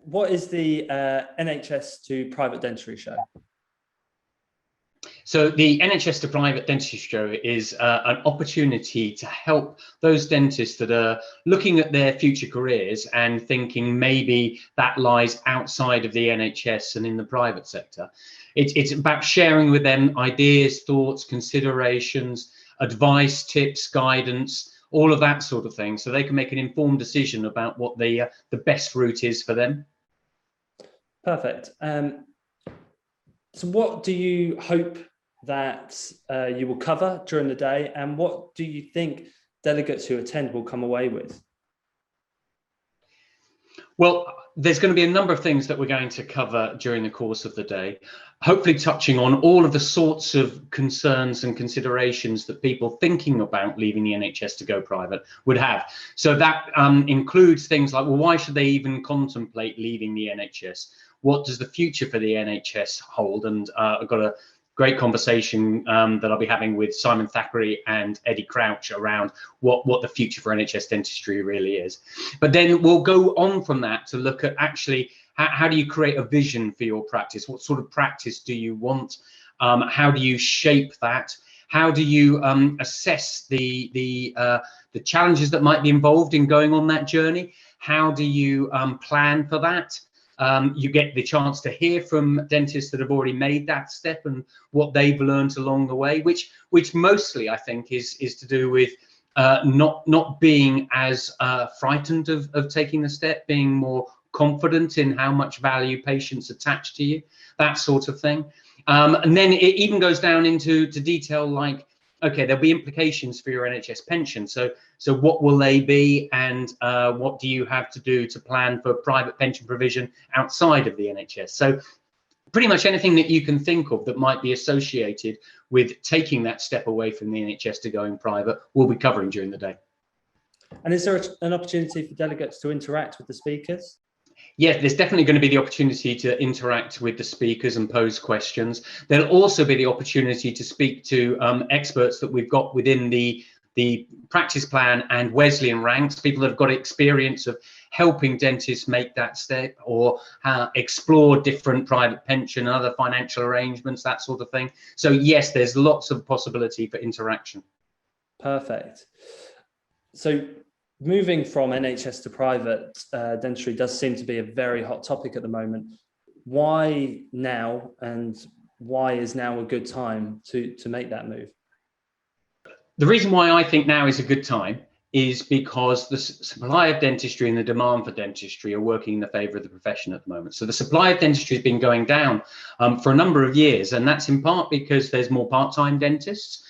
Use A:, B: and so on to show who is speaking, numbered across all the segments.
A: what is the NHS to Private Dentistry Show?
B: So the NHS to Private Dentistry Show is an opportunity to help those dentists that are looking at their future careers and thinking maybe that lies outside of the NHS and in the private sector. It's about sharing with them ideas, thoughts, considerations, advice, tips, guidance, all of that sort of thing, so they can make an informed decision about what the best route is for them.
A: Perfect. So what do you hope that you will cover during the day, and what do you think delegates who attend will come away with?
B: Well, there's going to be a number of things that we're going to cover during the course of the day, hopefully touching on all of the sorts of concerns and considerations that people thinking about leaving the NHS to go private would have. So that includes things like, well, why should they even contemplate leaving the NHS? What does the future for the NHS hold? And I've got a great conversation that I'll be having with Simon Thackeray and Eddie Crouch around what the future for NHS dentistry really is. But then we'll go on from that to look at actually how do you create a vision for your practice? What sort of practice do you want? How do you shape that? How do you assess the challenges that might be involved in going on that journey? How do you plan for that? You get the chance to hear from dentists that have already made that step and what they've learned along the way, which mostly I think is to do with not being as frightened of taking the step, being more confident in how much value patients attach to you, that sort of thing. And then it even goes down into detail like, okay, there'll be implications for your NHS pension. So what will they be, and what do you have to do to plan for private pension provision outside of the NHS? So pretty much anything that you can think of that might be associated with taking that step away from the NHS to going private, we'll be covering during the day.
A: And is there an opportunity for delegates to interact with the speakers?
B: Yes, there's definitely going to be the opportunity to interact with the speakers and pose questions. There'll also be the opportunity to speak to experts that we've got within the practice plan and Wesleyan ranks, people that have got experience of helping dentists make that step or explore different private pension and other financial arrangements, that sort of thing. So yes, there's lots of possibility for interaction.
A: Perfect. So moving from NHS to private dentistry does seem to be a very hot topic at the moment. Why now, and why is now a good time to make that move?
B: The reason why I think now is a good time is because the supply of dentistry and the demand for dentistry are working in the favour of the profession at the moment. So the supply of dentistry has been going down for a number of years, and that's in part because there's more part-time dentists.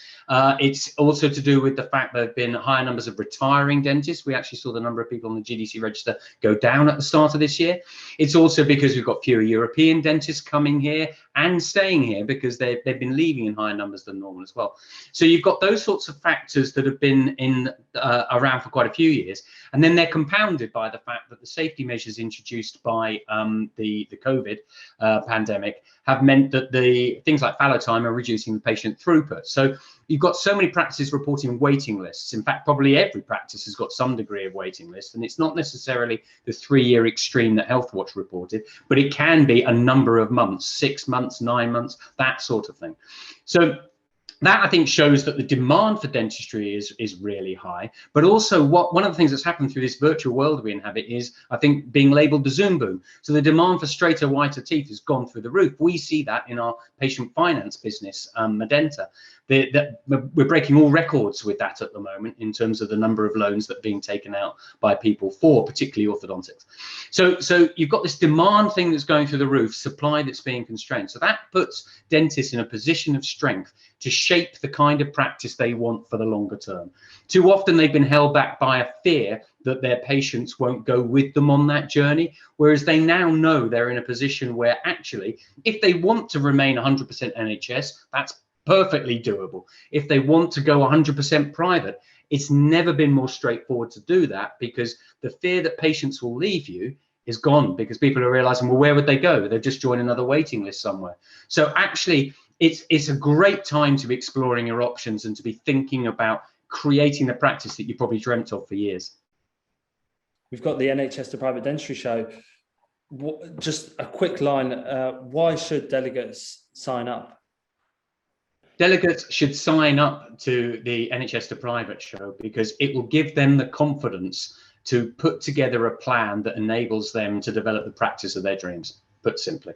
B: It's also to do with the fact there have been higher numbers of retiring dentists. We actually saw the number of people on the GDC register go down at the start of this year. It's also because we've got fewer European dentists coming here and staying here because they've been leaving in higher numbers than normal as well. So you've got those sorts of factors that have been around for quite a few years, and then they're compounded by the fact that the safety measures introduced by the COVID pandemic have meant that the things like fallow time are reducing the patient throughput. So you've got so many practices reporting waiting lists. In fact, probably every practice has got some degree of waiting list, and it's not necessarily the 3-year extreme that HealthWatch reported, but it can be a number of months, 6 months, 9 months, that sort of thing. So that I think shows that the demand for dentistry is really high, but also one of the things that's happened through this virtual world we inhabit is, I think, being labelled the Zoom boom. So the demand for straighter, whiter teeth has gone through the roof. We see that in our patient finance business, Medenta. We're breaking all records with that at the moment in terms of the number of loans that are being taken out by people for particularly orthodontics. So you've got this demand thing that's going through the roof, supply that's being constrained. So that puts dentists in a position of strength to shape the kind of practice they want for the longer term. Too often they've been held back by a fear that their patients won't go with them on that journey, whereas they now know they're in a position where actually, if they want to remain 100% NHS, that's perfectly doable. If they want to go 100% private, it's never been more straightforward to do that, because the fear that patients will leave you is gone, because people are realizing, well, where would they go? They've just joined another waiting list somewhere. So actually, it's a great time to be exploring your options and to be thinking about creating the practice that you probably dreamt of for years.
A: We've got the NHS to Private Dentistry Show. just a quick line. Why should delegates sign up?
B: Delegates should sign up to the NHS to Private show because it will give them the confidence to put together a plan that enables them to develop the practice of their dreams, put simply.